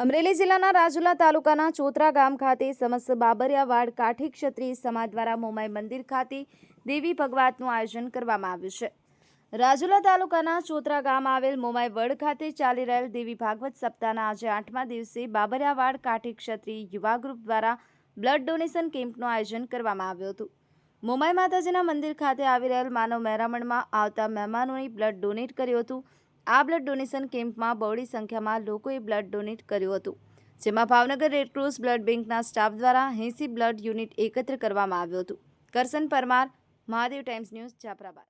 અમરેલી જિલ્લાના રાજુલા તાલુકાના ચોતરા ગામ ખાતે સમસ્ત બાબરિયા વાડ કાઠી ક્ષત્રિય સમાજ દ્વારા મોમાઈ મંદિર ખાતે દેવી ભગવાતનું આયોજન કરવામાં આવ્યું છે। રાજુલા તાલુકાના ચોતરા ગામ આવેલ મોમાઈ વડ ખાતે ચાલી રહેલ દેવી ભાગવત સપ્તાહના આજે 8મા દિવસે બાબરિયા વાડ કાઠી ક્ષત્રિય યુવા ગ્રુપ દ્વારા બ્લડ ડોનેશન કેમ્પનું આયોજન કરવામાં આવ્યું હતું। મોમાઈ માતાજીના મંદિર ખાતે આવી રહેલ માનવ મહેરામણમાં આવતા મહેમાનોએ બ્લડ ડોનેટ કર્યું હતું। આ બ્લડ ડોનેશન કેમ્પમાં બહોળી સંખ્યામાં લોકોએ બ્લડ ડોનેટ કર્યું હતું, જેમાં ભાવનગર રેડક્રોસ બ્લડ બેંકના સ્ટાફ દ્વારા 80 બ્લડ યુનિટ એકત્ર કરવામાં આવ્યું હતું। કરસન પરમાર, મહાદેવ ટાઈમ્સ ન્યૂઝ, જાફરાબાદ।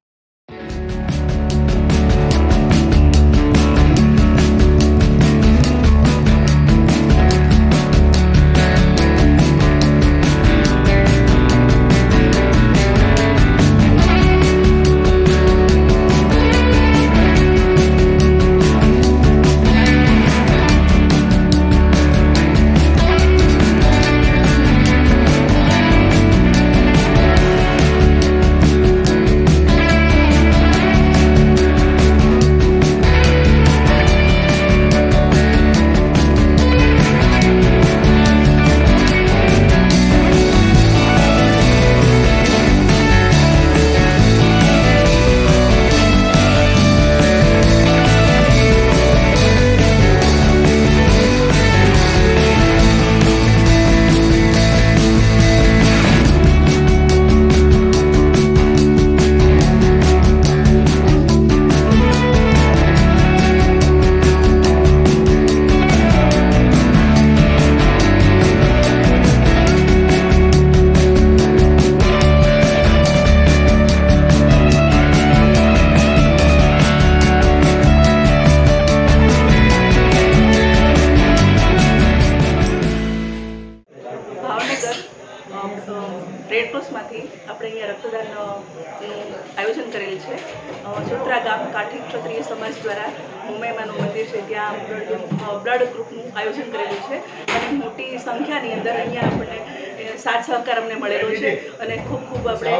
રેડક્રોસમાંથી આપણે અહીંયા રક્તદાનનું આયોજન કરેલ છે। ચોતરા ગામ કાઠી ક્ષત્રિય સમાજ દ્વારા મોમાઈમાનું મંદિર છે ત્યાં બ્લડ ગ્રુપનું આયોજન કરેલું છે અને મોટી સંખ્યાની અંદર અહીંયા આપણને સાથ સહકાર અમને મળેલો છે અને ખૂબ ખૂબ આપણે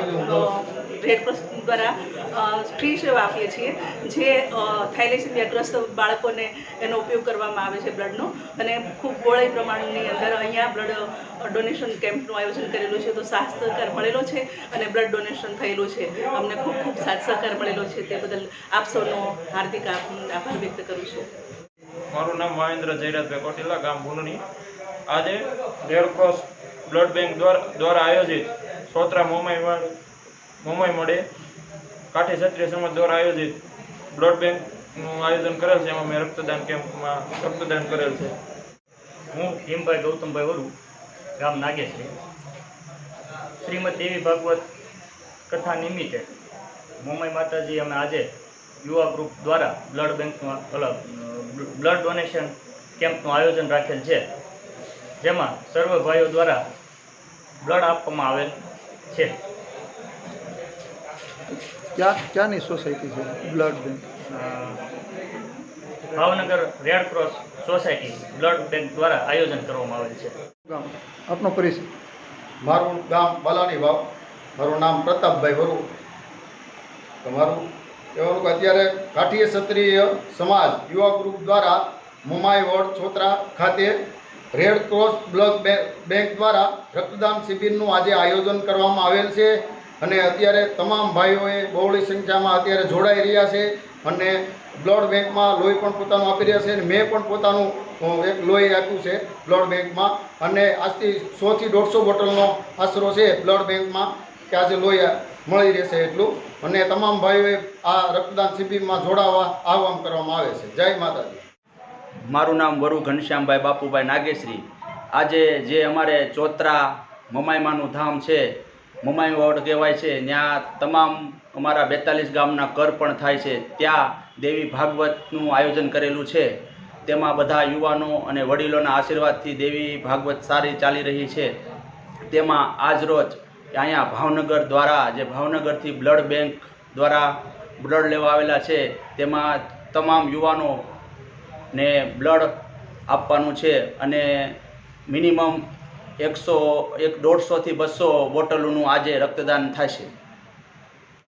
રેડક્રોસ દ્વારા ફ્રી સેવા આપીએ છીએ, જે થેલેસેમિયાગ્રસ્ત બાળકોને એનો ઉપયોગ કરવામાં આવે છે બ્લડનો, અને ખૂબ બહોળા પ્રમાણની અંદર અહીંયા બ્લડ ડોનેશન કેમ્પનું આયોજન કરેલું છે। તો સાથ સહકાર મળેલો છે અને બ્લડ ડોનેશન થયેલું છે, અમને ખૂબ ખૂબ સાથ સહકાર મળેલો છે, તે બદલ આપ સૌનો હાર્દિક આભાર વ્યક્ત કરું છું। મારું નામ મહેન્દ્ર જયરાજભાઈ કોટેલા, ગામ ભૂનની। આજે રેડક્રોસ બ્લડ બેંક દ્વારા આયોજિત ચોતરા મોમાઈ મળે કાઠી ક્ષત્રિય સમાજ દ્વારા આયોજિત બ્લડ બેંકનું આયોજન કરેલ છે। એમાં મેં રક્તદાન કેમ્પમાં રક્તદાન કરેલ છે। હું ભીમભાઈ ગૌતમભાઈ વરુ, ગામ નાગેશ્રી। શ્રીમદ દેવી ભાગવત કથા નિમિત્તે મોમાઈ માતાજી અમે આજે યુવા ગ્રુપ દ્વારા બ્લડ બેંકનું બ્લડ ડોનેશન કેમ્પનું આયોજન રાખેલ છે, જેમાં સર્વ ભાઈઓ દ્વારા બ્લડ આપવામાં આવેલ છે। ક્યાંની સોસાયટી છે blood bank? Bhavnagar Red Cross society blood bank દ્વારા આયોજન કરવામાં આવેલ છે। આપનો પરિચય? મારું ગામ બાલાની વાવ, મારું નામ પ્રતાપભાઈ વરુ। તમારું કહેવાનું કે અત્યારે કાઠી ક્ષત્રિય સમાજ યુવા ગ્રુપ દ્વારા મોમાઈ વડ ચોતરા ખાતે રેડક્રોસ બ્લડ બેંક દ્વારા રક્તદાન શિબિરનું આજે આયોજન કરવામાં આવેલ છે અને અત્યારે તમામ ભાઈઓએ બહોળી સંખ્યામાં અત્યારે જોડાઈ રહ્યા છે અને બ્લડ બેંકમાં લોહી પણ પોતાનું આપી રહ્યા છે અને મેં પણ પોતાનું એક લોહી આપ્યું છે બ્લડ બેંકમાં, અને આજથી 100 થી 150 બોટલનો આશરો છે બ્લડ બેંકમાં કે આજે લોહી મળી રહેશે એટલું, અને તમામ ભાઈઓએ આ રક્તદાન શિબિરમાં જોડાવા આહવાન કરવામાં આવે છે। જય માતાજી। મારું નામ વરુ ઘનશ્યામભાઈ બાપુભાઈ નાગેશ્રી। આજે જે અમારે ચોતરા મોમાઈમાનું ધામ છે, મોમાઈ વડ કહેવાય છે, ત્યાં તમામ અમારા 42 ગામના કર પણ થાય છે, ત્યાં દેવી ભાગવતનું આયોજન કરેલું છે। તેમાં બધા યુવાનો અને વડીલોના આશીર્વાદથી દેવી ભાગવત સારી ચાલી રહી છે। તેમાં આજરોજ અહીંયા ભાવનગર દ્વારા, જે ભાવનગરથી બ્લડ બેંક દ્વારા બ્લડ લેવા આવેલા છે, તેમાં તમામ યુવાનોને બ્લડ આપવાનું છે અને મિનિમમ 150 થી 200 બોટલોનું આજે રક્તદાન થશે।